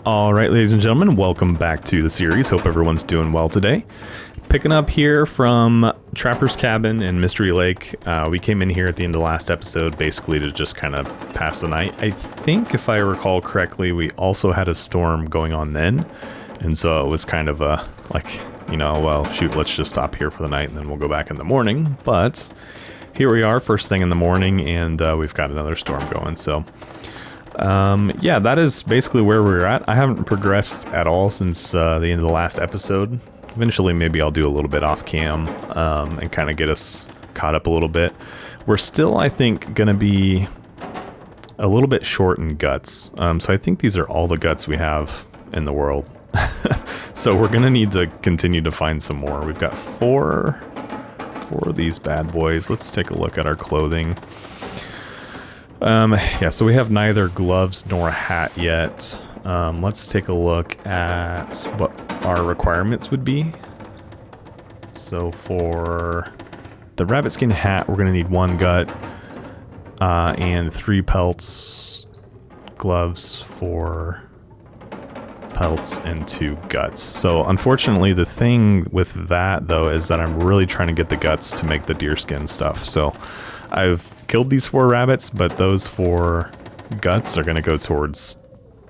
All right, ladies and gentlemen, welcome back to the series. Hope everyone's doing well today. Picking up here from Trapper's Cabin in Mystery Lake. We came in here at the end of the last episode basically to just kind of pass the night. I think if I recall correctly, we also had a storm going on then. And so it was kind of a, like, you know, well, shoot, let's just stop here for the night and then we'll go back in the morning. But here we are, first thing in the morning, and we've got another storm going, so... yeah, that is basically where we're at. I haven't progressed at all since the end of the last episode. Eventually, maybe I'll do a little bit off cam and kind of get us caught up a little bit. We're still, I think, going to be a little bit short in guts. So I think these are all the guts we have in the world. So we're going to need to continue to find some more. We've got four of these bad boys. Let's take a look at our clothing. Yeah, so we have neither gloves nor a hat yet. Let's take a look at what our requirements would be. So for the rabbit skin hat, we're going to need 1 gut and 3 pelts, gloves for pelts, and 2 guts. So unfortunately, the thing with that, though, is that I'm really trying to get the guts to make the deerskin stuff. So I've killed these 4 rabbits, but those 4 guts are going to go towards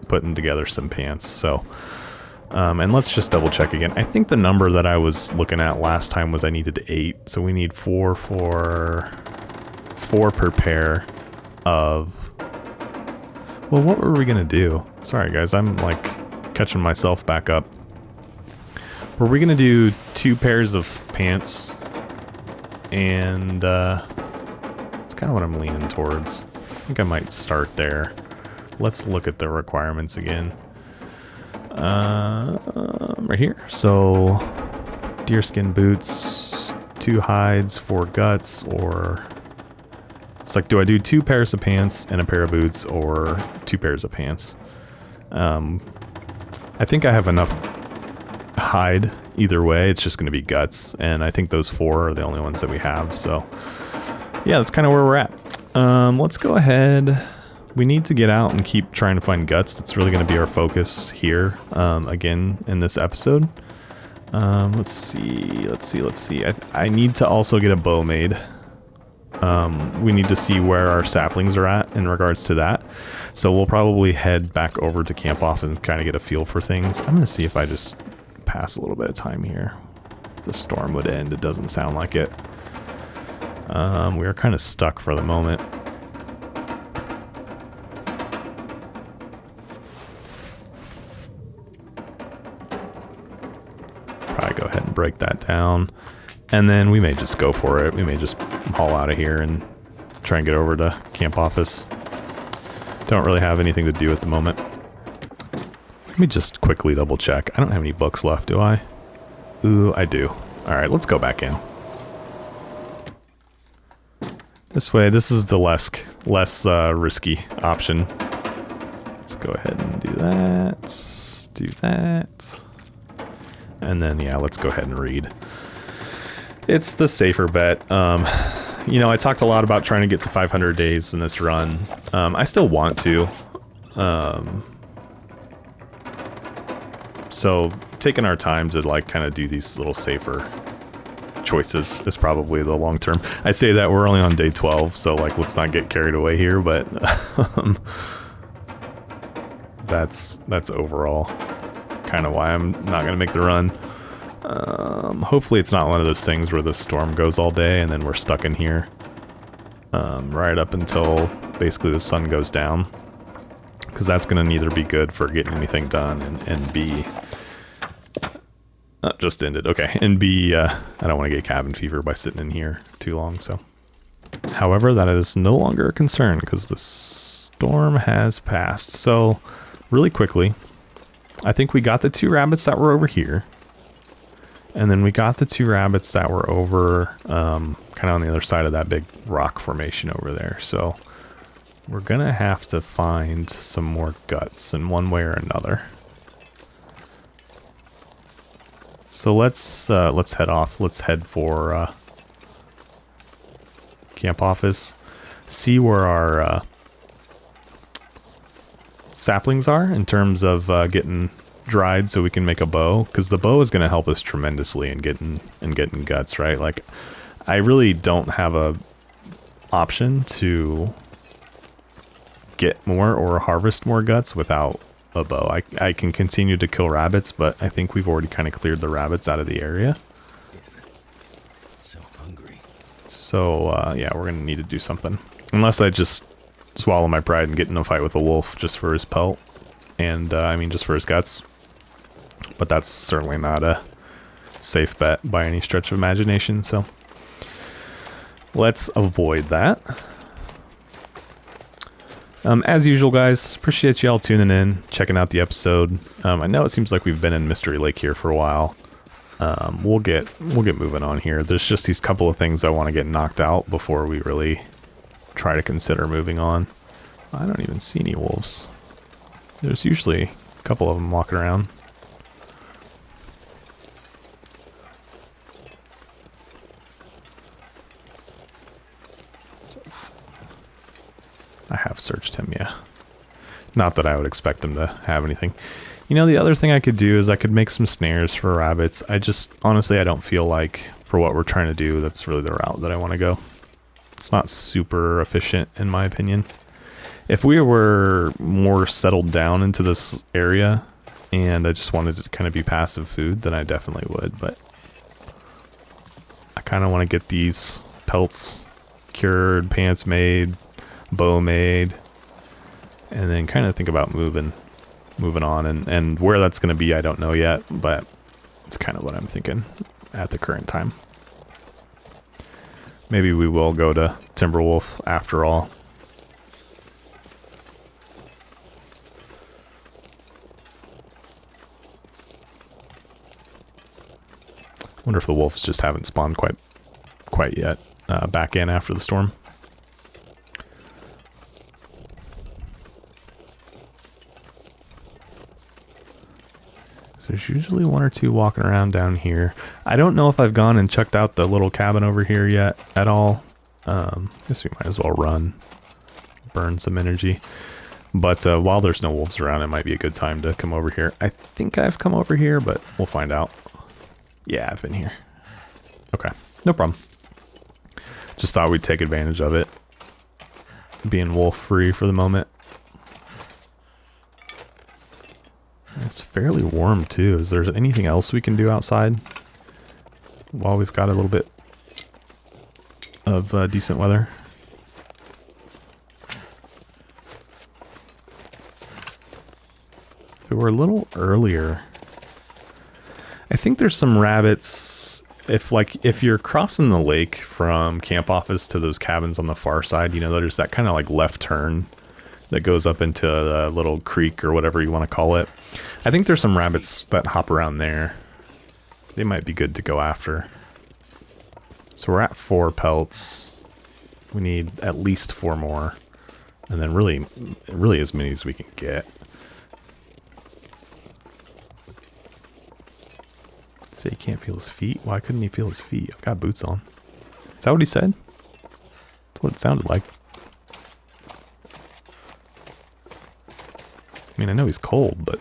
putting together some pants. So, and let's just double check again. I think the number that I was looking at last time was I needed 8. So we need 4 per pair of... Well, what were we going to do? Sorry, guys. I'm, like, catching myself back up. Were we going to do 2 pairs of pants? And, kind of what I'm leaning towards. I think I might start there. Let's look at the requirements again. Right here. So, deerskin boots, 2 hides, 4 guts, or... It's like, do I do 2 pairs of pants and a pair of boots, or 2 pairs of pants? I think I have enough hide either way. It's just going to be guts, and I think those 4 are the only ones that we have, so... Yeah, that's kind of where we're at. Let's go ahead. We need to get out and keep trying to find guts. That's really going to be our focus here, again, in this episode. Let's see. I need to also get a bow made. We need to see where our saplings are at in regards to that. So we'll probably head back over to camp off and kind of get a feel for things. I'm going to see if I just pass a little bit of time here. The storm would end. It doesn't sound like it. We are kind of stuck for the moment. Probably go ahead and break that down. And then we may just go for it. We may just haul out of here and try and get over to camp office. Don't really have anything to do at the moment. Let me just quickly double check. I don't have any books left, do I? Ooh, I do. Alright, let's go back in. This way, this is the less risky option. Let's go ahead and do that. Do that. And then, yeah, let's go ahead and read. It's the safer bet. You know, I talked a lot about trying to get to 500 days in this run. I still want to. So, taking our time to, like, kind of do these little safer choices is probably the long term. I say that we're only on day 12, so like let's not get carried away here, but that's overall kind of why I'm not gonna make the run. Hopefully it's not one of those things where the storm goes all day and then we're stuck in here right up until basically the sun goes down, because that's gonna neither be good for getting anything done and B, just ended. Okay, and B, I don't want to get cabin fever by sitting in here too long, so. However, that is no longer a concern because the storm has passed. So, really quickly, I think we got the 2 rabbits that were over here. And then we got the 2 rabbits that were over, kind of on the other side of that big rock formation over there. So, we're going to have to find some more guts in one way or another. So let's head off. Let's head for camp office. See where our saplings are in terms of getting dried so we can make a bow, because the bow is going to help us tremendously in getting guts, right? Like, I really don't have a option to get more or harvest more guts without a bow. I can continue to kill rabbits, but I think we've already kind of cleared the rabbits out of the area. So hungry. So yeah, we're gonna need to do something, unless I just swallow my pride and get in a fight with a wolf just for his pelt, and I mean just for his guts. But that's certainly not a safe bet by any stretch of imagination, so let's avoid that. As usual, guys, appreciate y'all tuning in, checking out the episode. I know it seems like we've been in Mystery Lake here for a while. We'll get moving on here. There's just these couple of things I want to get knocked out before we really try to consider moving on. I don't even see any wolves. There's usually a couple of them walking around. I have searched him, yeah. Not that I would expect him to have anything. You know, the other thing I could do is I could make some snares for rabbits. Honestly, I don't feel like, for what we're trying to do, that's really the route that I want to go. It's not super efficient, in my opinion. If we were more settled down into this area, and I just wanted to kind of be passive food, then I definitely would, but I kind of want to get these pelts cured, pants made, bow made, and then kind of think about moving on, and where that's going to be I don't know yet, but it's kind of what I'm thinking at the current time. Maybe we will go to Timberwolf after all. Wonder if the wolves just haven't spawned quite yet back in after the storm. So there's usually one or two walking around down here. I don't know if I've gone and checked out the little cabin over here yet at all. Guess we might as well run, burn some energy. But while there's no wolves around, it might be a good time to come over here. I think I've come over here, but we'll find out. Yeah, I've been here. Okay, no problem. Just thought we'd take advantage of it, being wolf free for the moment. It's fairly warm too. Is there anything else we can do outside while we've got a little bit of decent weather? If it were a little earlier, I think there's some rabbits. If you're crossing the lake from camp office to those cabins on the far side, you know, there's that kind of like left turn that goes up into the little creek or whatever you want to call it. I think there's some rabbits that hop around there. They might be good to go after. So we're at 4 pelts. We need at least 4 more. And then really as many as we can get. Say he can't feel his feet? Why couldn't he feel his feet? I've got boots on. Is that what he said? That's what it sounded like. I mean, I know he's cold, but...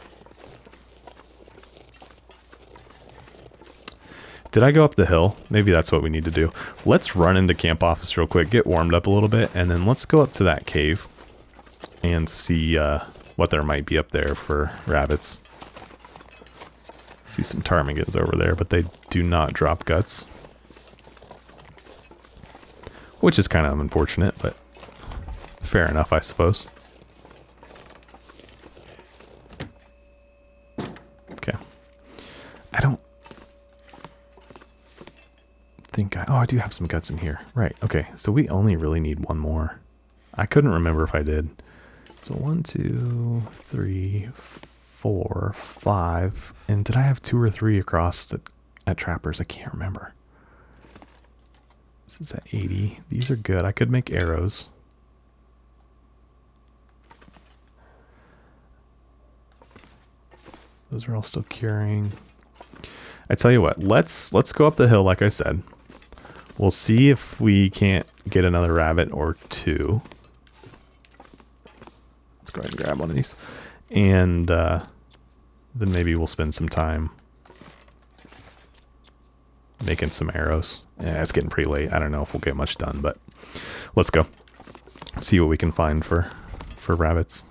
Did I go up the hill? Maybe that's what we need to do. Let's run into camp office real quick, get warmed up a little bit, and then let's go up to that cave and see what there might be up there for rabbits. See some ptarmigans over there, but they do not drop guts. Which is kind of unfortunate, but fair enough, I suppose. Okay. I don't think I do have some guts in here. Right, okay, so we only really need 1 more. I couldn't remember if I did. So 1, 2, 3, 4, 5, and did I have 2 or 3 across at Trappers? I can't remember. This is at 80. These are good. I could make arrows. Those are all still curing. I tell you what, let's go up the hill like I said. We'll see if we can't get another rabbit or 2. Let's go ahead and grab one of these. And then maybe we'll spend some time making some arrows. Yeah, it's getting pretty late. I don't know if we'll get much done, but let's go. See what we can find for rabbits.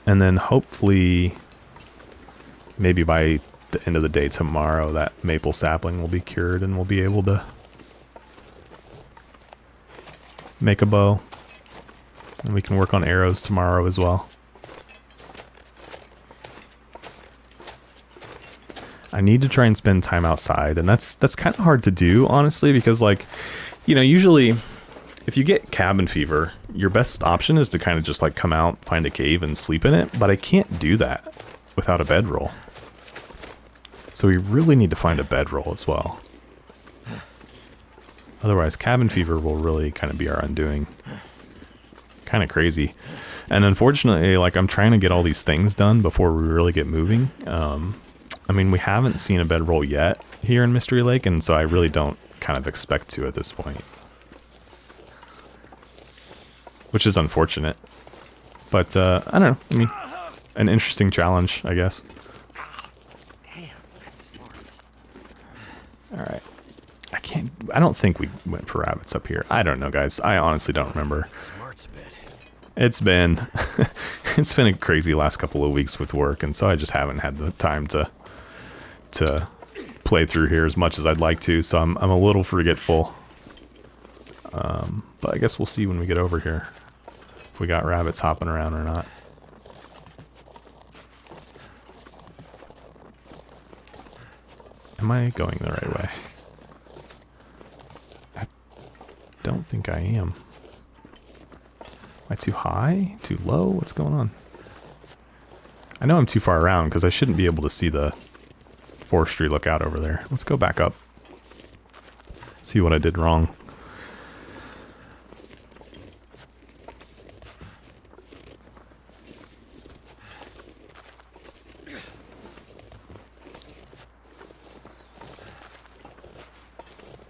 And then hopefully, maybe by the end of the day tomorrow, that maple sapling will be cured and we'll be able to make a bow. And we can work on arrows tomorrow as well. I need to try and spend time outside, and that's kind of hard to do, honestly, because, like, you know, usually if you get cabin fever, your best option is to kind of just like come out, find a cave and sleep in it, but I can't do that without a bedroll. So we really need to find a bedroll as well. Otherwise, cabin fever will really kind of be our undoing. Kind of crazy. And unfortunately, like, I'm trying to get all these things done before we really get moving. I mean, we haven't seen a bedroll yet here in Mystery Lake, and so I really don't kind of expect to at this point. Which is unfortunate. But, I don't know. I mean, an interesting challenge, I guess. Damn, that's smarts. Alright. I don't think we went for rabbits up here. I don't know, guys. I honestly don't remember. Smarts a bit. It's been a crazy last couple of weeks with work, and so I just haven't had the time to play through here as much as I'd like to, so I'm a little forgetful. But I guess we'll see when we get over here if we got rabbits hopping around or not. Am I going the right way? I don't think I am. Am I too high? Too low? What's going on? I know I'm too far around because I shouldn't be able to see the forestry lookout over there. Let's go back up. See what I did wrong.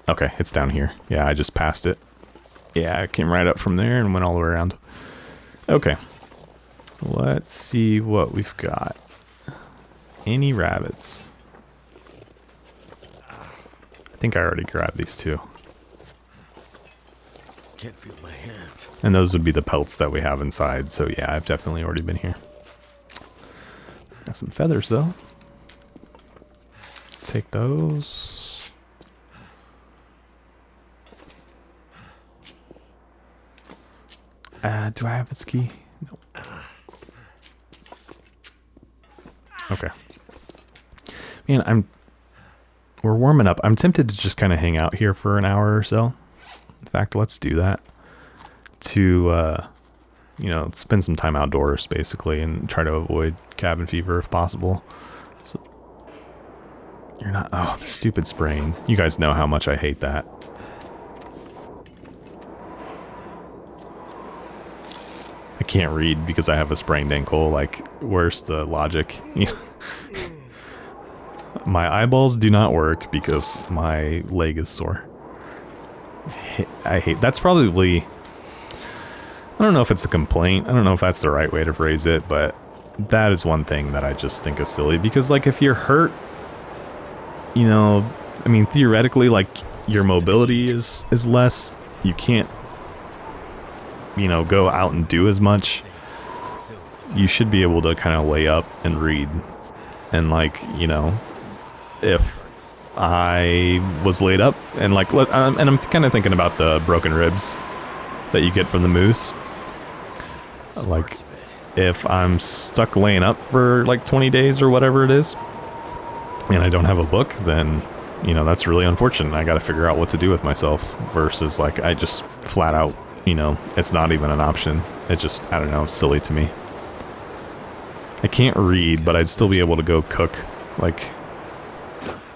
Okay, it's down here. Yeah, I just passed it. Yeah, I came right up from there and went all the way around. Okay. Let's see what we've got. Any rabbits? I think I already grabbed these two. Can't feel my hands. And those would be the pelts that we have inside. So yeah, I've definitely already been here. Got some feathers though. Take those. Do I have a ski? No. Okay. Man, we're warming up. I'm tempted to just kind of hang out here for an hour or so. In fact, let's do that. To, you know, spend some time outdoors, basically, and try to avoid cabin fever if possible. So, you're not... Oh, the stupid spraying. You guys know how much I hate that. I can't read because I have a sprained ankle. Like, where's the logic? My eyeballs do not work because my leg is sore. I hate... That's probably... I don't know if it's a complaint. I don't know if that's the right way to phrase it, but that is one thing that I just think is silly. Because, like, if you're hurt, you know, I mean, theoretically, like, your mobility is less. You can't, you know, go out and do as much. You should be able to kind of lay up and read. And, like, you know, if I was laid up and, like, and I'm kind of thinking about the broken ribs that you get from the moose. Like, if I'm stuck laying up for like 20 days or whatever it is, and I don't have a book, then, you know, that's really unfortunate. I got to figure out what to do with myself versus, like, I just flat out, you know, it's not even an option. It just, I don't know, it's silly to me. I can't read, but I'd still be able to go cook. Like,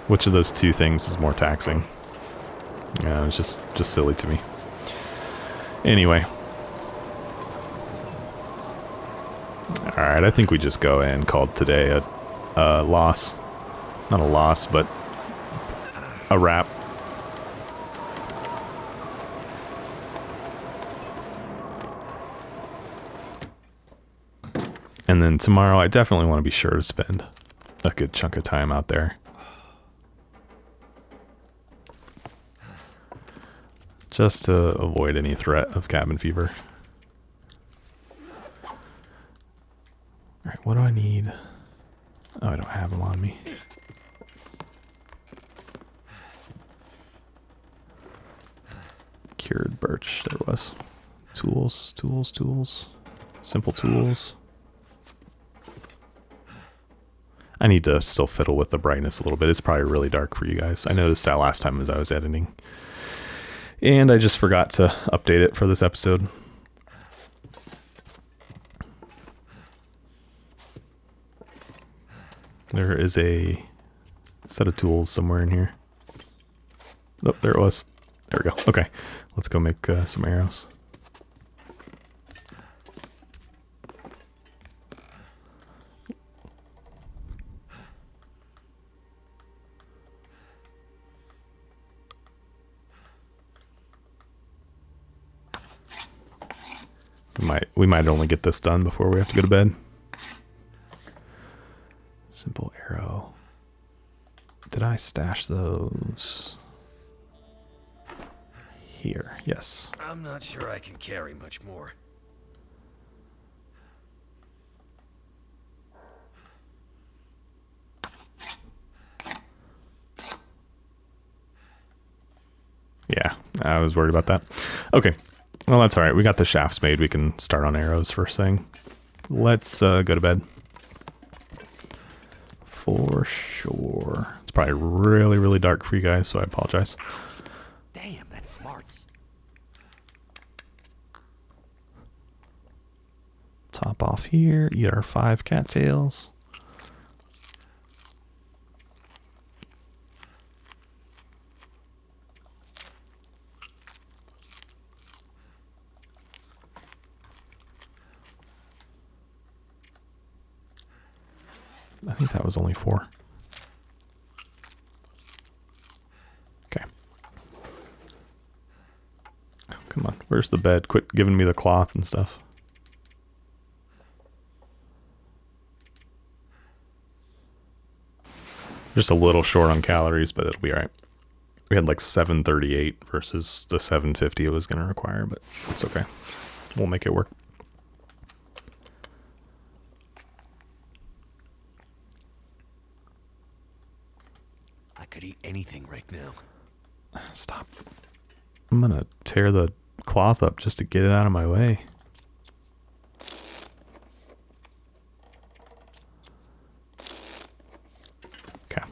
which of those two things is more taxing? Yeah, it's just silly to me. Anyway. Alright, I think we just go and call today a loss. Not a loss, but a wrap. And then tomorrow, I definitely want to be sure to spend a good chunk of time out there. Just to avoid any threat of cabin fever. Alright, what do I need? Oh, I don't have them on me. Cured birch, there was. Tools, tools, tools. Simple tools. I need to still fiddle with the brightness a little bit. It's probably really dark for you guys. I noticed that last time as I was editing. And I just forgot to update it for this episode. There is a set of tools somewhere in here. Oh, there it was. There we go. Okay, let's go make some arrows. We might only get this done before we have to go to bed. Simple arrow. Did I stash those? Here, yes. I'm not sure I can carry much more. Yeah, I was worried about that. Okay, well, that's all right. We got the shafts made. We can start on arrows first thing. Let's go to bed. For sure. It's probably really, really dark for you guys, so I apologize. Damn, that's smarts. Top off here. Eat our 5 cattails. I think that was only 4. Okay. Oh, come on. Where's the bed? Quit giving me the cloth and stuff. Just a little short on calories, but it'll be alright. We had like 738 versus the 750 it was going to require, but it's okay. We'll make it work. I could eat anything right now. Stop. I'm going to tear the cloth up just to get it out of my way. Okay.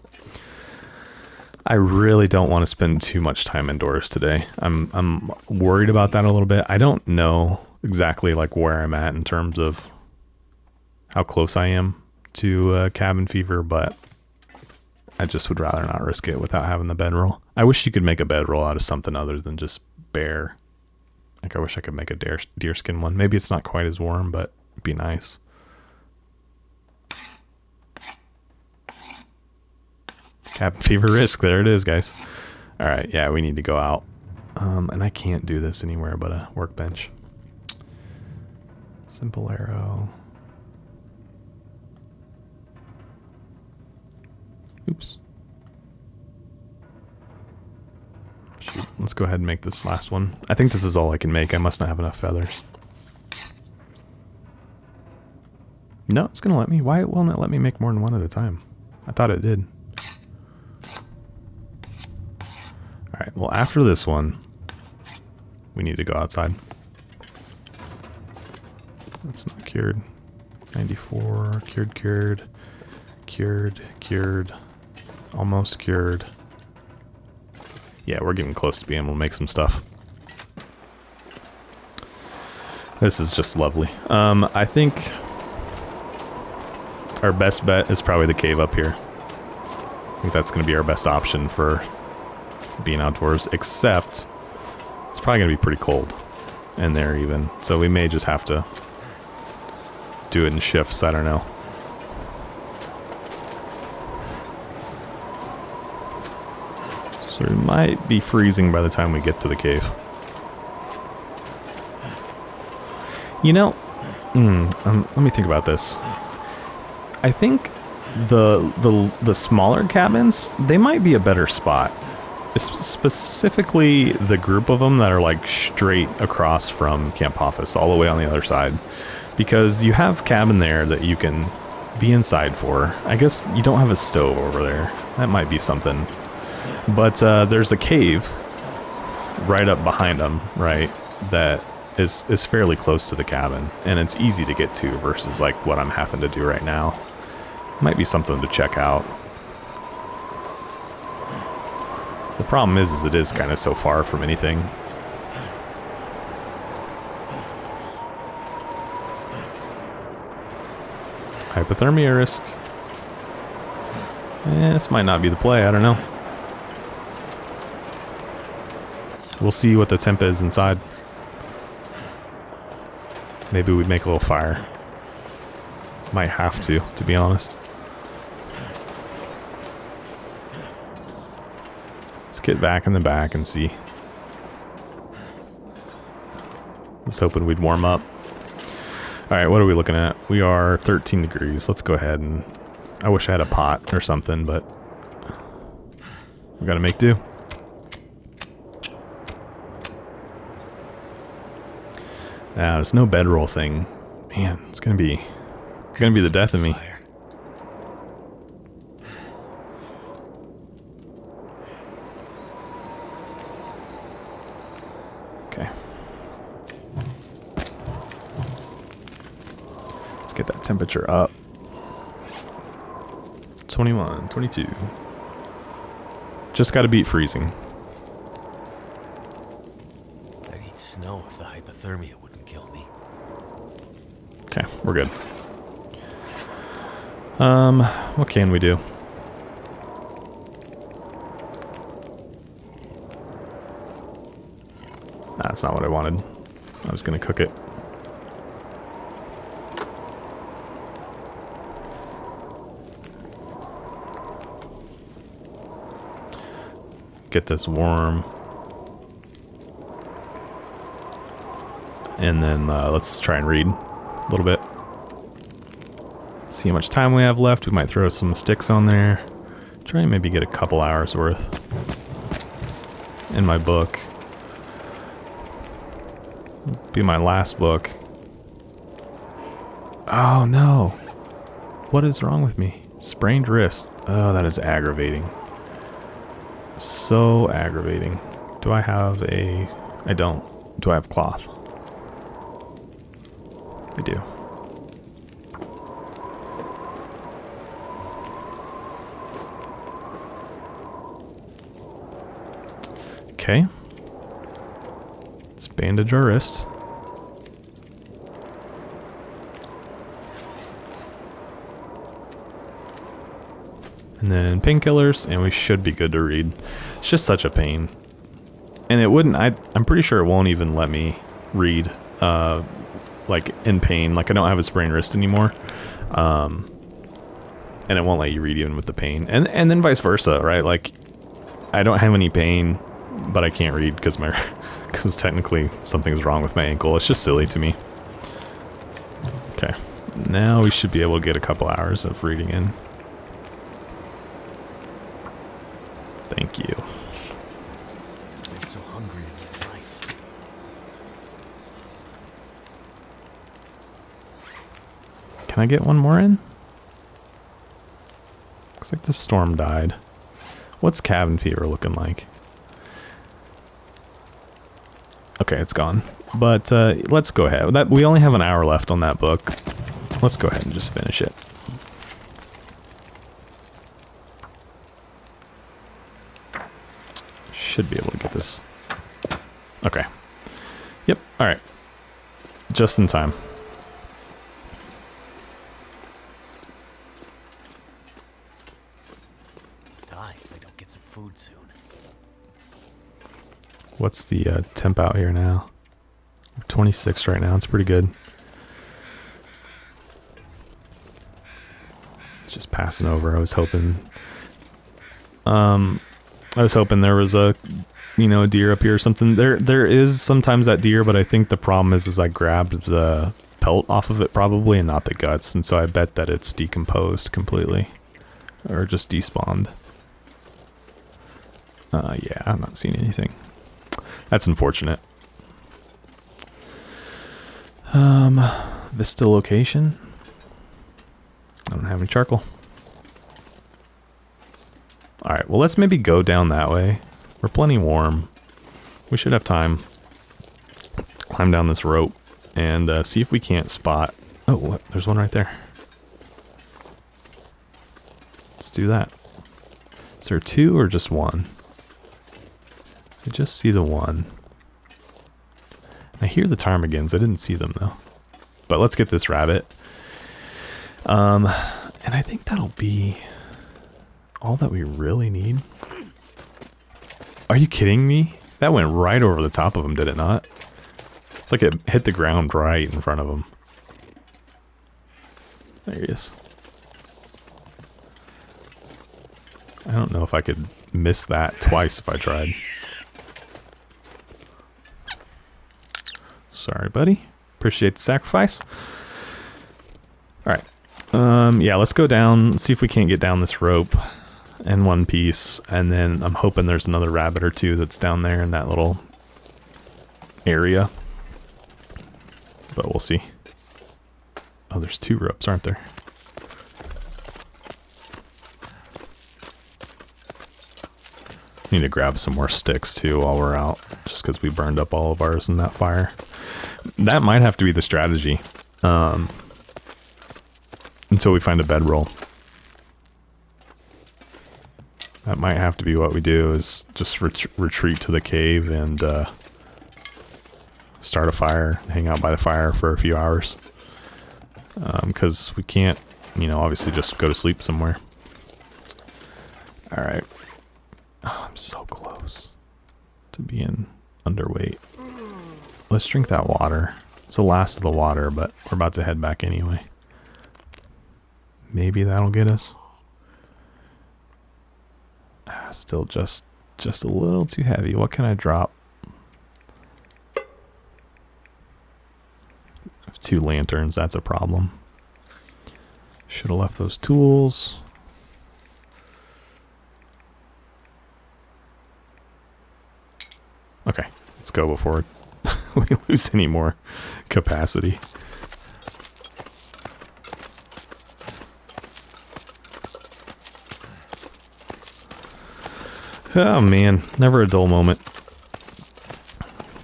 I really don't want to spend too much time indoors today. I'm worried about that a little bit. I don't know exactly like where I'm at in terms of how close I am to cabin fever, but I just would rather not risk it without having the bedroll. I wish you could make a bedroll out of something other than just bear. Like I wish I could make a deerskin one. Maybe it's not quite as warm, but it'd be nice. Cabin fever risk. There it is, guys. All right, yeah, we need to go out. And I can't do this anywhere but a workbench. Simple arrow. Oops. Shoot, let's go ahead and make this last one. I think this is all I can make. I must not have enough feathers. No, it's gonna let me. Why won't it let me make more than one at a time? I thought it did. Alright, well after this one, we need to go outside. That's not cured. 94, cured. Almost cured. Yeah, we're getting close to being able to make some stuff. This is just lovely. I think our best bet is probably the cave up here. I think that's going to be our best option for being outdoors, except it's probably going to be pretty cold in there even. So we may just have to do it in shifts, I don't know. So it might be freezing by the time we get to the cave. You know, Let me think about this. I think the smaller cabins, they might be a better spot. Specifically the group of them that are like straight across from Camp Hoffus, all the way on the other side. Because you have cabin there that you can be inside for. I guess you don't have a stove over there. That might be something. But there's a cave right up behind them, right, that is fairly close to the cabin. And it's easy to get to versus like what I'm having to do right now. Might be something to check out. The problem is it is kind of so far from anything. Hypothermia risk. This might not be the play, I don't know. We'll see what the temp is inside. Maybe we'd make a little fire. Might have to be honest. Let's get back in the back and see. I was hoping we'd warm up. Alright, what are we looking at? We are 13 degrees. Let's go ahead and... I wish I had a pot or something, but... we gotta make do. There's no bedroll thing. Man, it's gonna be the death of me. Fire. Okay. Let's get that temperature up. 21, 22. Just gotta beat freezing. I'd eat snow if the hypothermia wouldn't kill me. Okay, we're good. What can we do? Nah, that's not what I wanted. I was gonna cook it. Get this warm. And then let's try and read a little bit. See how much time we have left. We might throw some sticks on there. Try and maybe get a couple hours worth in my book. Be my last book. Oh no. What is wrong with me? Sprained wrist. Oh, that is aggravating. So aggravating. Do I have a... I don't. Do I have cloth? I do. Okay. Let's bandage our wrist. And then painkillers, and we should be good to read. It's just such a pain. And it wouldn't, I'm pretty sure it won't even let me read, like, in pain. Like, I don't have a sprained wrist anymore. And it won't let you read even with the pain. And then vice versa, right? Like, I don't have any pain, but I can't read because because technically something's wrong with my ankle. It's just silly to me. Okay. Now we should be able to get a couple hours of reading in. Thank you. I've been so hungry in my life. Can I get one more in? Looks like the storm died. What's cabin fever looking like? Okay, it's gone. But let's go ahead. We only have an hour left on that book. Let's go ahead and just finish it. Should be able to get this. Okay. Yep, alright. Just in time. Die if I don't get some food soon. What's the temp out here now? 26 right now. It's pretty good. It's just passing over. I was hoping there was a deer up here or something. There is sometimes that deer, but I think the problem is I grabbed the pelt off of it probably, and not the guts, and so I bet that it's decomposed completely. Or just despawned. Yeah, I'm not seeing anything. That's unfortunate. Vista location. I don't have any charcoal. Alright, well let's maybe go down that way. We're plenty warm. We should have time. Climb down this rope and see if we can't spot... Oh, what? There's one right there. Let's do that. Is there two or just one? I just see the one. I hear the ptarmigans. I didn't see them though. But let's get this rabbit. And I think that'll be all that we really need. Are you kidding me? That went right over the top of him, did it not? It's like it hit the ground right in front of him. There he is. I don't know if I could miss that twice if I tried. Sorry, buddy. Appreciate the sacrifice. Alright. Yeah, let's go down, see if we can't get down this rope in one piece, and then I'm hoping there's another rabbit or two that's down there in that little area. But we'll see. Oh, there's two ropes, aren't there? Need to grab some more sticks too while we're out, just because we burned up all of ours in that fire. That might have to be the strategy. Until we find a bedroll. That might have to be what we do, is just retreat to the cave and start a fire, hang out by the fire for a few hours. Because we can't, you know, obviously just go to sleep somewhere. Alright. Oh, I'm so close to being underweight. Let's drink that water. It's the last of the water, but we're about to head back anyway. Maybe that'll get us. Still just a little too heavy. What can I drop? I have 2 lanterns. That's a problem. Should have left those tools. Okay, let's go before we lose any more capacity. Oh man, never a dull moment.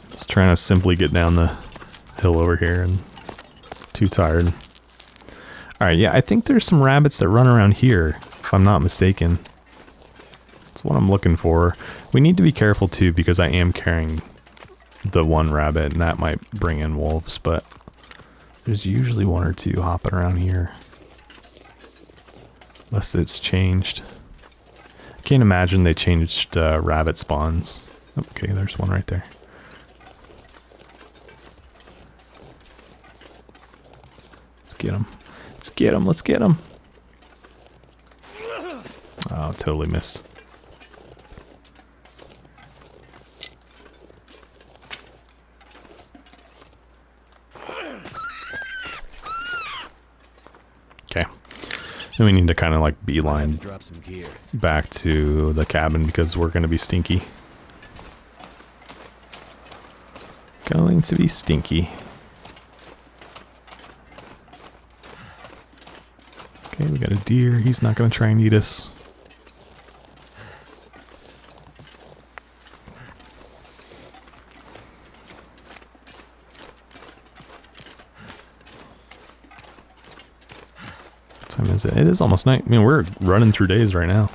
Just trying to simply get down the hill over here and too tired. Alright, yeah, I think there's some rabbits that run around here, if I'm not mistaken. That's what I'm looking for. We need to be careful too, because I am carrying the one rabbit, and that might bring in wolves, but there's usually 1 or 2 hopping around here. Unless it's changed. I can't imagine they changed rabbit spawns. Okay, there's one right there. Let's get him. Let's get him. Let's get him. Oh, totally missed. Okay. Then we need to kind of like beeline back to the cabin because we're going to be stinky. Going to be stinky. Okay, we got a deer. He's not going to try and eat us. What time is it? It is almost night. I mean, we're running through days right now.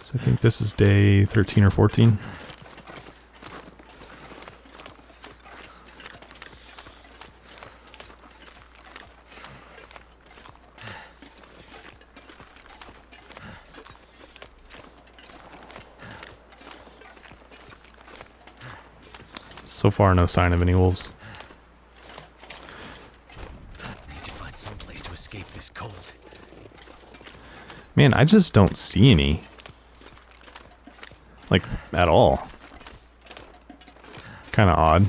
So I think this is day 13 or 14. So far, no sign of any wolves. Need to find some place to escape this cold. Man, I just don't see any. Like, at all. Kind of odd.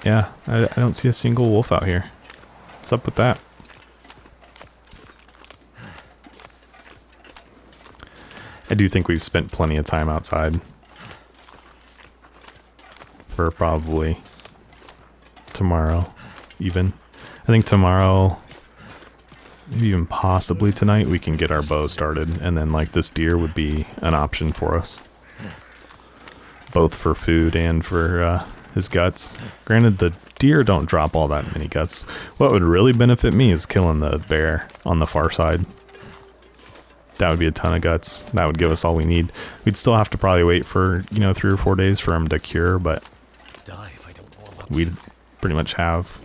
Yeah, I don't see a single wolf out here. What's up with that? I do think we've spent plenty of time outside for probably tomorrow, even. I think tomorrow, maybe even possibly tonight, we can get our bow started, and then like this deer would be an option for us. Both for food and for his guts. Granted, the deer don't drop all that many guts. What would really benefit me is killing the bear on the far side. That would be a ton of guts. That would give us all we need. We'd still have to probably wait for, 3 or 4 days for him to cure, but we'd pretty much have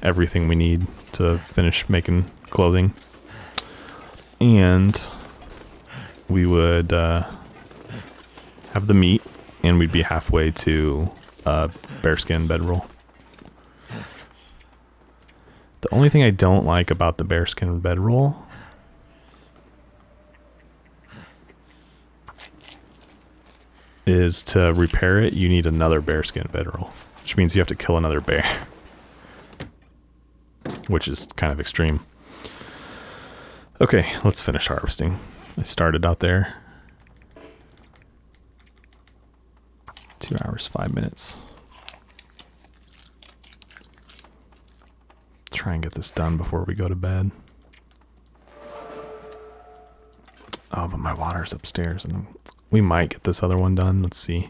everything we need to finish making clothing. And we would have the meat, and we'd be halfway to bearskin bedroll. The only thing I don't like about the bearskin bedroll is to repair it, you need another bearskin bedroll, which means you have to kill another bear, which is kind of extreme. Okay, let's finish harvesting. I started out there. 2 hours, 5 minutes. Try and get this done before we go to bed. Oh, but my water's upstairs, and we might get this other one done. Let's see.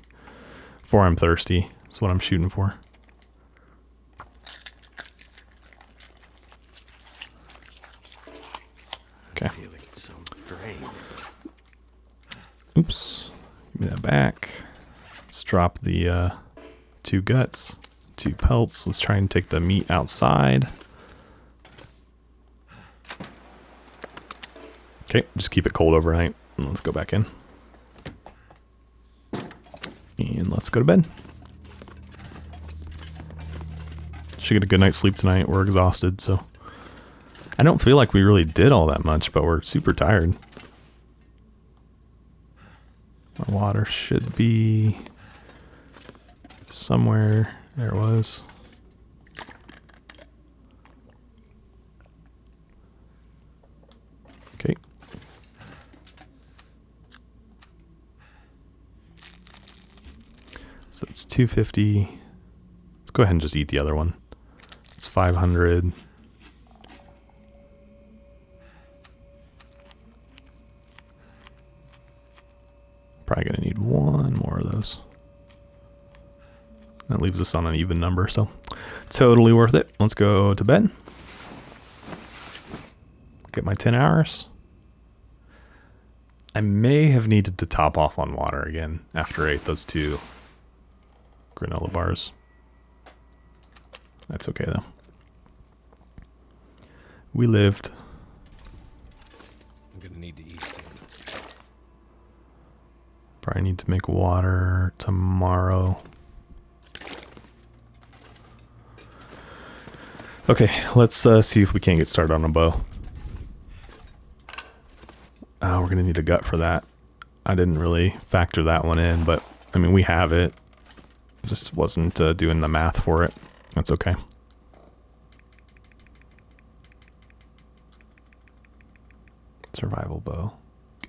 Before I'm thirsty. That's what I'm shooting for. Okay. Oops. Give me that back. Let's drop the 2 guts, 2 pelts. Let's try and take the meat outside. Okay, just keep it cold overnight. And let's go back in. And let's go to bed. Should get a good night's sleep tonight. We're exhausted, so I don't feel like we really did all that much, but we're super tired. Our water should be somewhere. There it was. Okay. So it's 250. Let's go ahead and just eat the other one. It's 500. Probably gonna need 1 more of those. That leaves us on an even number, so totally worth it. Let's go to bed. Get my 10 hours. I may have needed to top off on water again after I ate those 2 granola bars. That's okay though. We lived. I'm gonna need to eat soon. Probably need to make water tomorrow. Okay, let's see if we can't get started on a bow. We're gonna need a gut for that. I didn't really factor that one in, but I mean, we have it. Just wasn't doing the math for it. That's okay. Survival bow.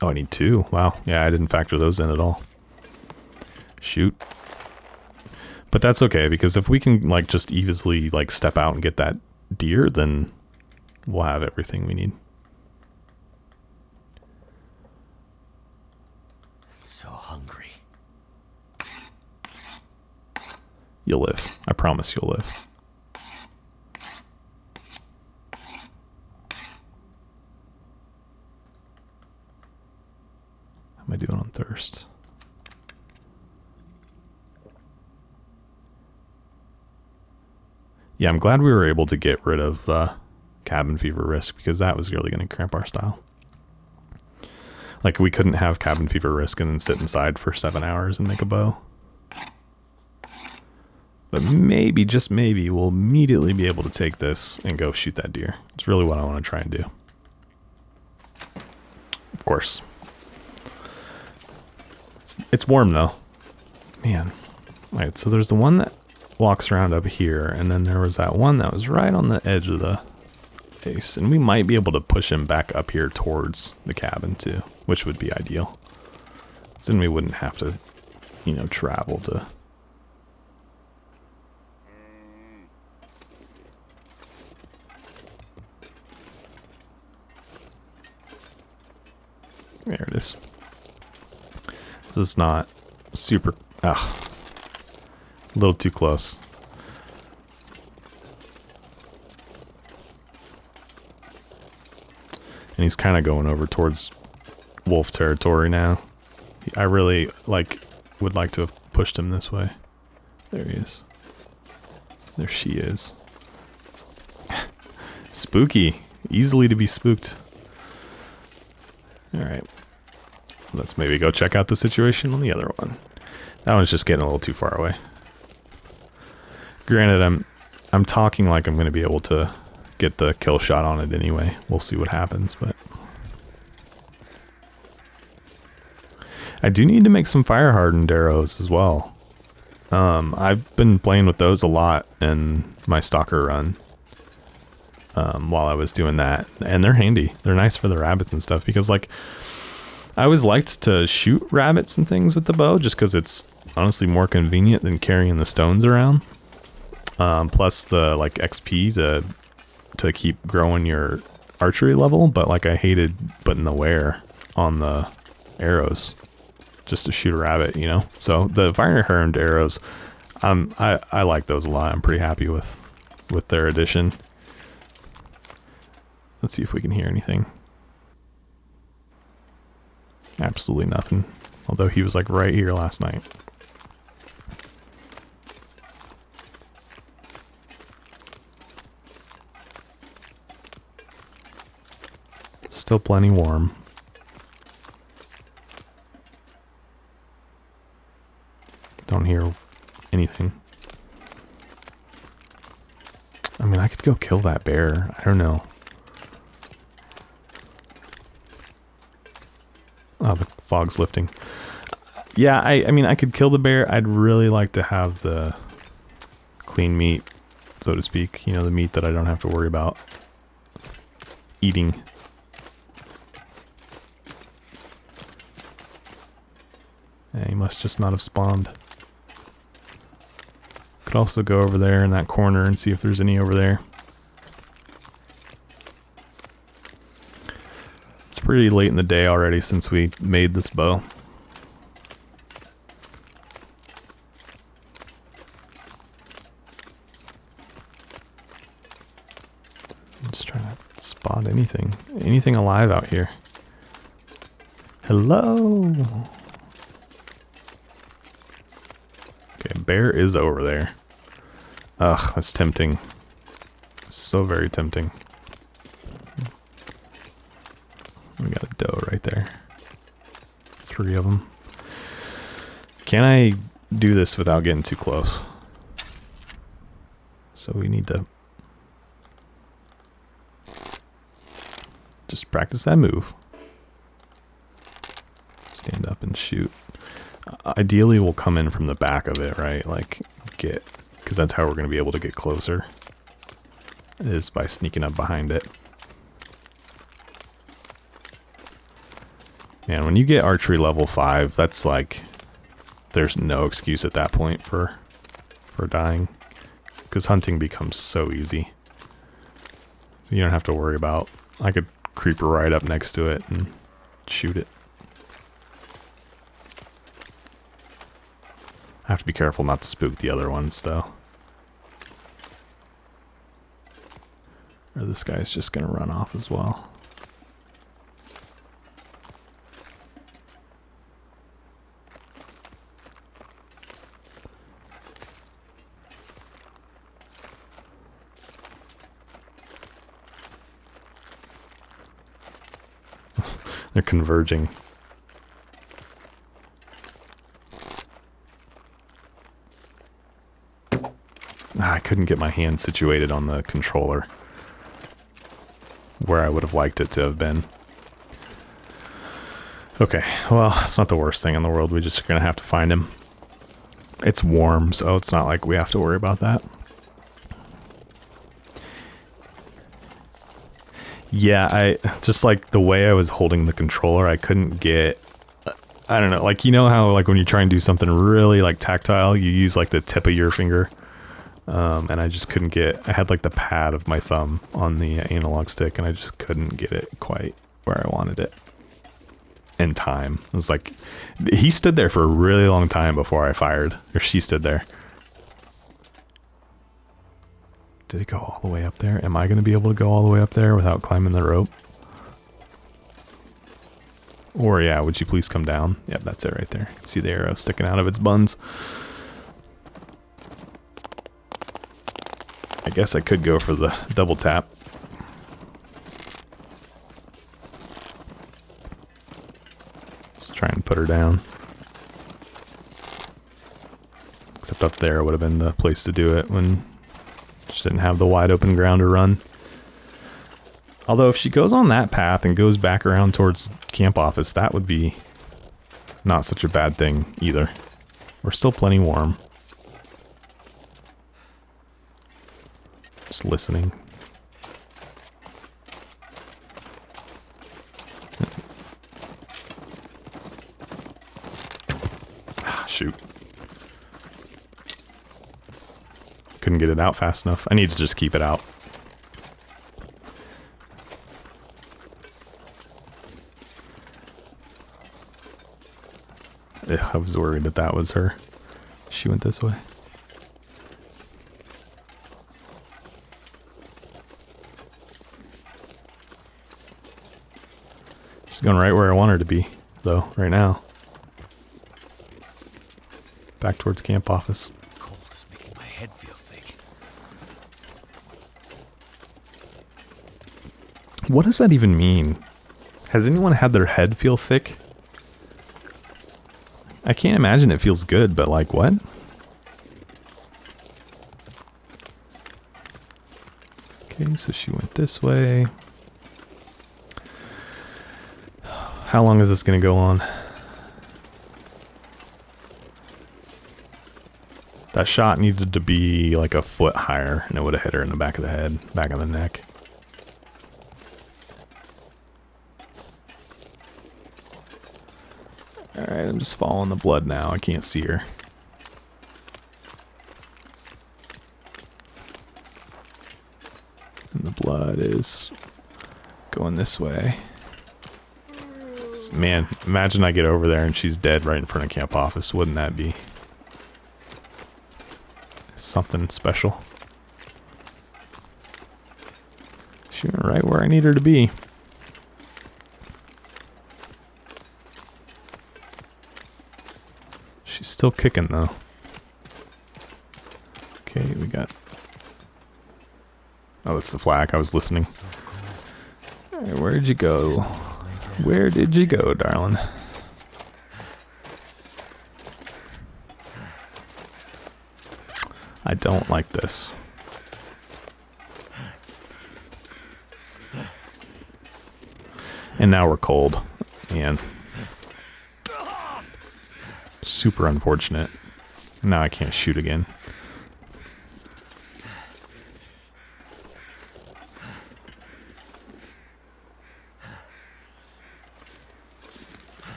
Oh, I need 2. Wow. Yeah, I didn't factor those in at all. Shoot. But that's okay, because if we can like just easily like step out and get that deer, then we'll have everything we need. So hungry. You'll live. I promise you'll live. How am I doing on thirst? Yeah, I'm glad we were able to get rid of cabin fever risk, because that was really going to cramp our style. Like, we couldn't have cabin fever risk and then sit inside for 7 hours and make a bow. But maybe, just maybe, we'll immediately be able to take this and go shoot that deer. It's really what I want to try and do. Of course. It's warm though. Man. Alright, so there's the one that walks around up here, and then there was that one that was right on the edge of the base. And we might be able to push him back up here towards the cabin too, which would be ideal. So then we wouldn't have to, you know, travel to... There it is. This is not super... a little too close. And he's kind of going over towards wolf territory now. I really would like to have pushed him this way. There he is. There she is. Spooky. Easily to be spooked. Alright. Let's maybe go check out the situation on the other one. That one's just getting a little too far away. Granted, I'm talking like I'm going to be able to get the kill shot on it anyway. We'll see what happens, but... I do need to make some fire-hardened arrows as well. I've been playing with those a lot in my stalker run. While I was doing that. And they're handy. They're nice for the rabbits and stuff, because like... I always liked to shoot rabbits and things with the bow, just because it's honestly more convenient than carrying the stones around. Plus the like XP to keep growing your archery level, but like I hated putting the wear on the arrows just to shoot a rabbit, you know. So the fire-hardened arrows, I like those a lot. I'm pretty happy with their addition. Let's see if we can hear anything. Absolutely nothing. Although he was like right here last night. Still plenty warm. Don't hear anything. I mean, I could go kill that bear. I don't know. Oh, the fog's lifting. Yeah, I mean, I could kill the bear. I'd really like to have the clean meat, so to speak. You know, the meat that I don't have to worry about eating. Yeah, he must just not have spawned. Could also go over there in that corner and see if there's any over there. It's pretty late in the day already since we made this bow. I'm just trying to spot anything. Anything alive out here. Hello! Okay, bear is over there. Ugh, that's tempting. So very tempting. We got a doe right there. 3 of them. Can I do this without getting too close? So we need to just practice that move. Stand up and shoot. Ideally, we'll come in from the back of it, right? Like, because that's how we're going to be able to get closer. Is by sneaking up behind it. And when you get archery level 5, that's like, there's no excuse at that point for dying. Because hunting becomes so easy. So you don't have to worry about, I could creep right up next to it and shoot it. I have to be careful not to spook the other ones, though. Or this guy's just going to run off as well. They're converging. I couldn't get my hand situated on the controller where I would have liked it to have been. Okay, well, it's not the worst thing in the world. We're just going to have to find him. It's warm, so it's not like we have to worry about that. Yeah, I just like the way I was holding the controller, I couldn't get, I don't know, like, you know how like when you try and do something really like tactile, you use like the tip of your finger, and I just couldn't get, I had like the pad of my thumb on the analog stick, and I just couldn't get it quite where I wanted it in time. It was like, he stood there for a really long time before I fired, or she stood there. Did it go all the way up there? Am I going to be able to go all the way up there without climbing the rope? Or yeah, would you please come down? Yep, that's it right there. You can see the arrow sticking out of its buns. I guess I could go for the double tap. Let's try and put her down. Except up there would have been the place to do it when she didn't have the wide open ground to run. Although if she goes on that path and goes back around towards camp office, that would be not such a bad thing either. We're still plenty warm. Just listening. Ah, shoot. Couldn't get it out fast enough. I need to just keep it out. Ugh, I was worried that that was her. She went this way. She's going right where I want her to be, though, right now. Back towards camp office. Cold is making my head feel thick. What does that even mean? Has anyone had their head feel thick? I can't imagine it feels good, but like what? Okay, so she went this way. How long is this going to go on? That shot needed to be like a foot higher, and it would have hit her in the back of the head, back of the neck. Alright, I'm just following the blood now. I can't see her. And the blood is going this way. Man, imagine I get over there and she's dead right in front of camp office. Wouldn't that be something special? She went right where I need her to be. She's still kicking though. Okay, we got... Oh, that's the flak. I was listening. Alright, where'd you go? Where did you go, darling? I don't like this. And now we're cold. And super unfortunate. Now I can't shoot again.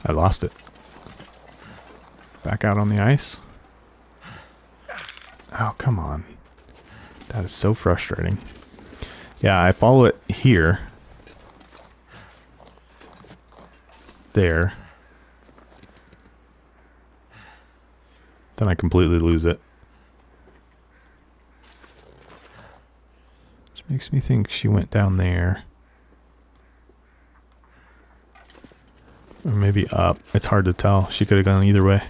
I lost it. Back out on the ice. Oh, come on. That is so frustrating. Yeah, I follow it here. There. Then I completely lose it. Which makes me think she went down there. Or maybe up. It's hard to tell. She could have gone either way.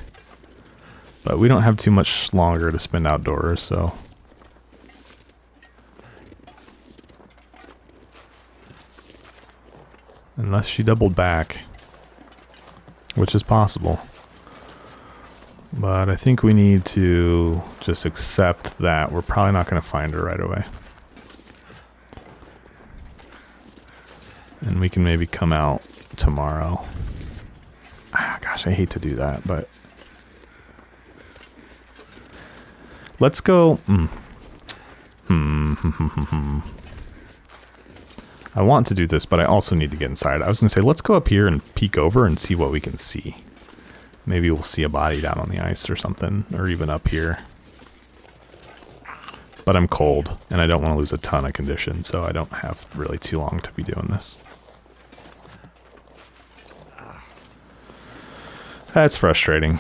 But we don't have too much longer to spend outdoors, so... Unless she doubled back. Which is possible. But I think we need to just accept that we're probably not going to find her right away. And we can maybe come out tomorrow. Ah, gosh, I hate to do that, but... Let's go... I want to do this, but I also need to get inside. I was going to say, let's go up here and peek over and see what we can see. Maybe we'll see a body down on the ice or something, or even up here. But I'm cold, and I don't want to lose a ton of condition, so I don't have really too long to be doing this. That's frustrating.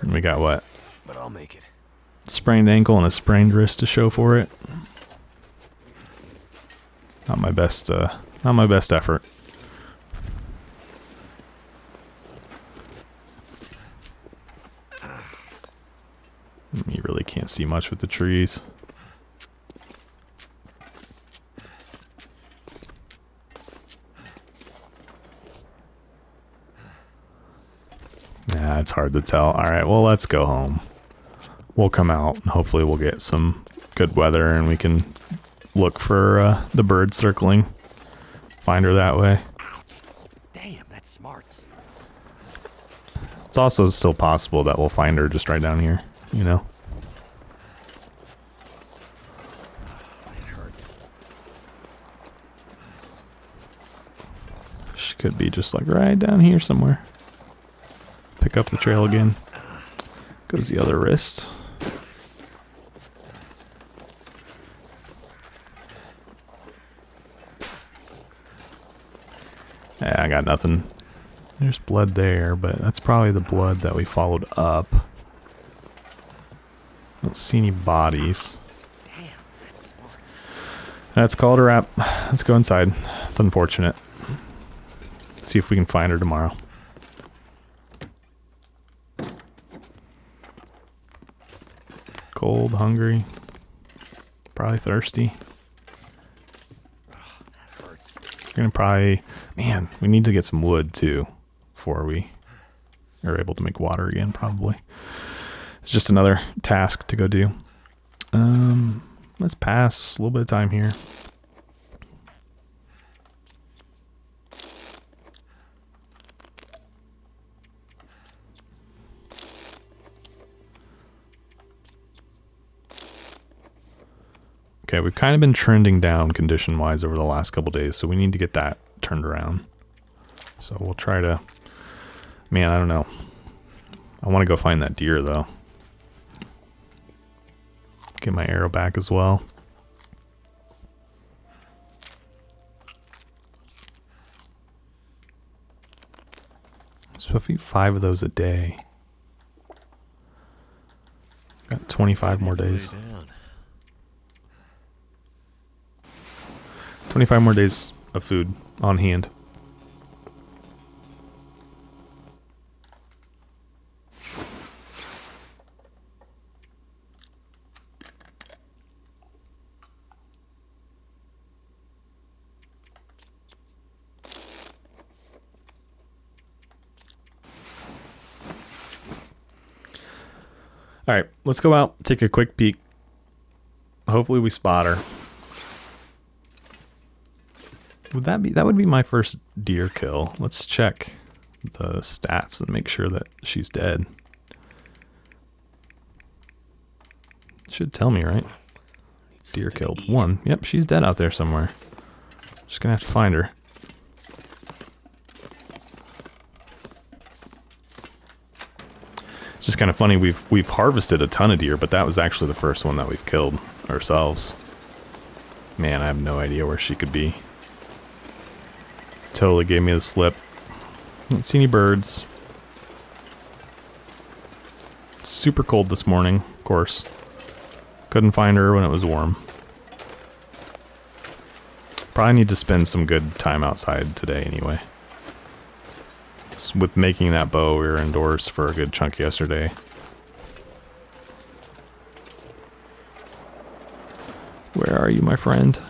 And we got what? But I'll make it. Sprained ankle and a sprained wrist to show for it. Not my best effort. You really can't see much with the trees. Yeah, it's hard to tell. Alright, well, let's go home. We'll come out and hopefully we'll get some good weather and we can look for the bird circling. Find her that way. Damn, that's smarts. It's also still possible that we'll find her just right down here, you know? It hurts. She could be just like right down here somewhere. Pick up the trail again. Goes the other wrist. Yeah, I got nothing. There's blood there, but that's probably the blood that we followed up. Don't see any bodies. Damn, that's smarts. That's called a wrap. Let's go inside. It's unfortunate. See if we can find her tomorrow. Cold, hungry, probably thirsty. Oh, that hurts. We're gonna probably... Man, we need to get some wood too before we are able to make water again, probably. It's just another task to go do. Let's pass a little bit of time here. Okay, we've kind of been trending down condition-wise over the last couple days, so we need to get that turned around. So we'll try to... Man, I don't know. I want to go find that deer, though. Get my arrow back as well. So if we eat 5 of those a day... Got 25 more days. 25 more days of food on hand. All right, let's go out, take a quick peek. Hopefully we spot her. That would be my first deer kill. Let's check the stats and make sure that she's dead. Should tell me, right? Deer killed 1. Yep, she's dead out there somewhere. Just gonna have to find her. It's just kind of funny. We've harvested a ton of deer, but that was actually the first one that we've killed ourselves. Man, I have no idea where she could be. Totally gave me the slip. Don't see any birds. Super cold this morning, of course. Couldn't find her when it was warm. Probably need to spend some good time outside today anyway. With making that bow, we were indoors for a good chunk yesterday. Where are you, my friend?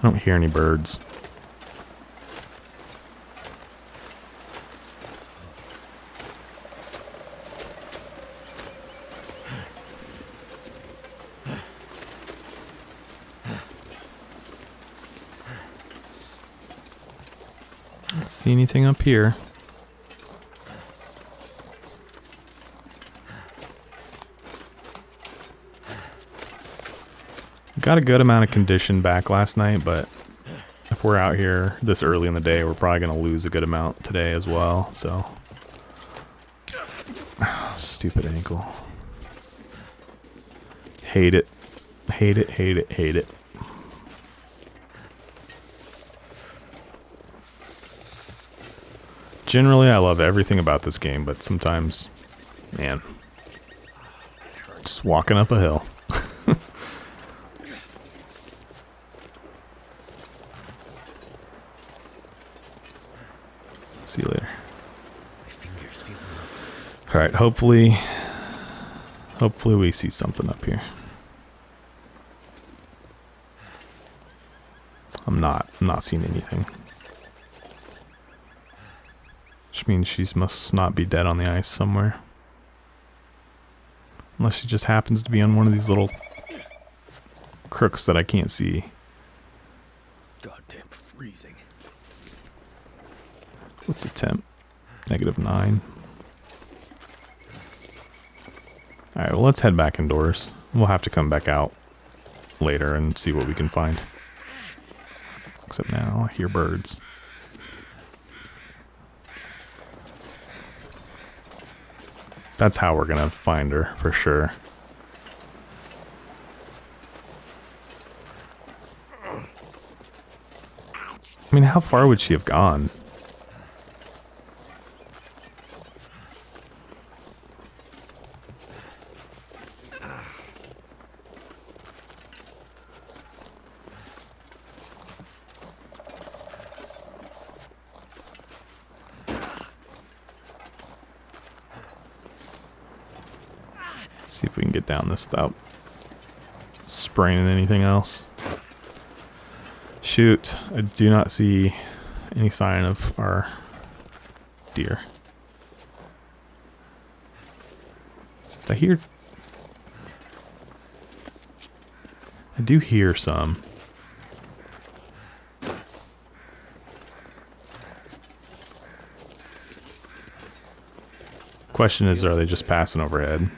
I don't hear any birds. Don't see anything up here. Got a good amount of condition back last night, but if we're out here this early in the day, we're probably going to lose a good amount today as well, so. Stupid ankle. Hate it. Hate it, hate it, hate it. Generally, I love everything about this game, but sometimes, man, just walking up a hill. See you later. All right, hopefully we see something up here. I'm not seeing anything. Which means she must not be dead on the ice somewhere. Unless she just happens to be on one of these little crooks that I can't see. Goddamn freezing. What's the temp? -9. Alright, well, let's head back indoors. We'll have to come back out later and see what we can find. Except now, I hear birds. That's how we're gonna find her, for sure. I mean, how far would she have gone? See if we can get down this without spraining anything else. Shoot, I do not see any sign of our deer. I do hear some. Question is, are they just passing overhead?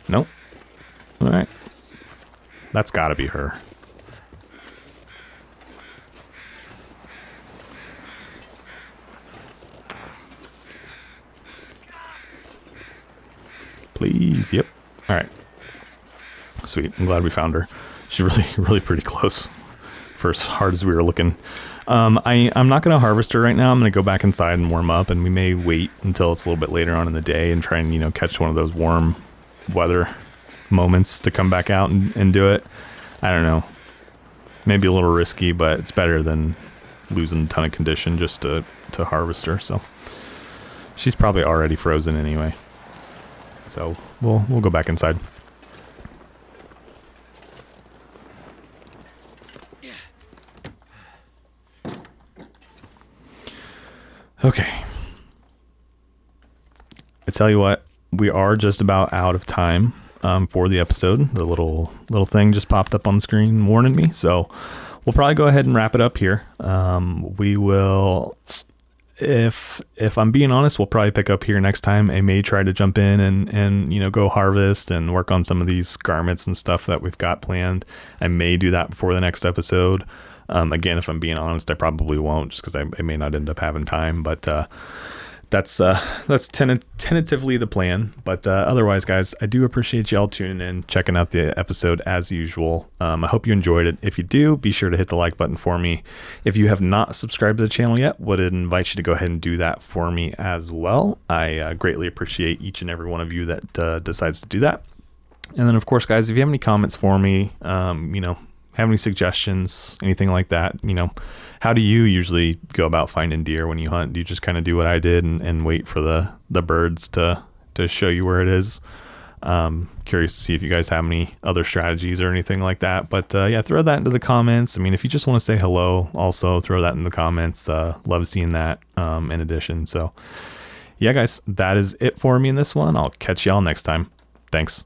Nope. Alright. That's gotta be her. Please, yep. Alright. Sweet, I'm glad we found her. She's really pretty close for as hard as we were looking. I'm not going to harvest her right now. I'm going to go back inside and warm up, and we may wait until it's a little bit later on in the day and try and, catch one of those warm weather moments to come back out and do it. I don't know. Maybe a little risky, but it's better than losing a ton of condition just to harvest her. So she's probably already frozen anyway. So we'll go back inside. Okay. I tell you what, we are just about out of time for the episode. The little thing just popped up on the screen warning me, so we'll probably go ahead and wrap it up here. We will, if I'm being honest, we'll probably pick up here next time. I may try to jump in and go harvest and work on some of these garments and stuff that we've got planned. I may do that before the next episode. Again, if I'm being honest, I probably won't, just because I may not end up having time. But that's tentatively the plan. But otherwise, guys, I do appreciate y'all tuning in, checking out the episode as usual. I hope you enjoyed it. If you do, be sure to hit the like button for me. If you have not subscribed to the channel yet, would invite you to go ahead and do that for me as well. I greatly appreciate each and every one of you that decides to do that. And then, of course, guys, if you have any comments for me, have any suggestions, anything like that, how do you usually go about finding deer when you hunt? Do you just kind of do what I did and wait for the birds to show you where it is? Curious to see if you guys have any other strategies or anything like that. But yeah, throw that into the comments. I mean, if you just want to say hello, also throw that in the comments. Love seeing that in addition. So yeah, guys, that is it for me in this one. I'll catch y'all next time. Thanks.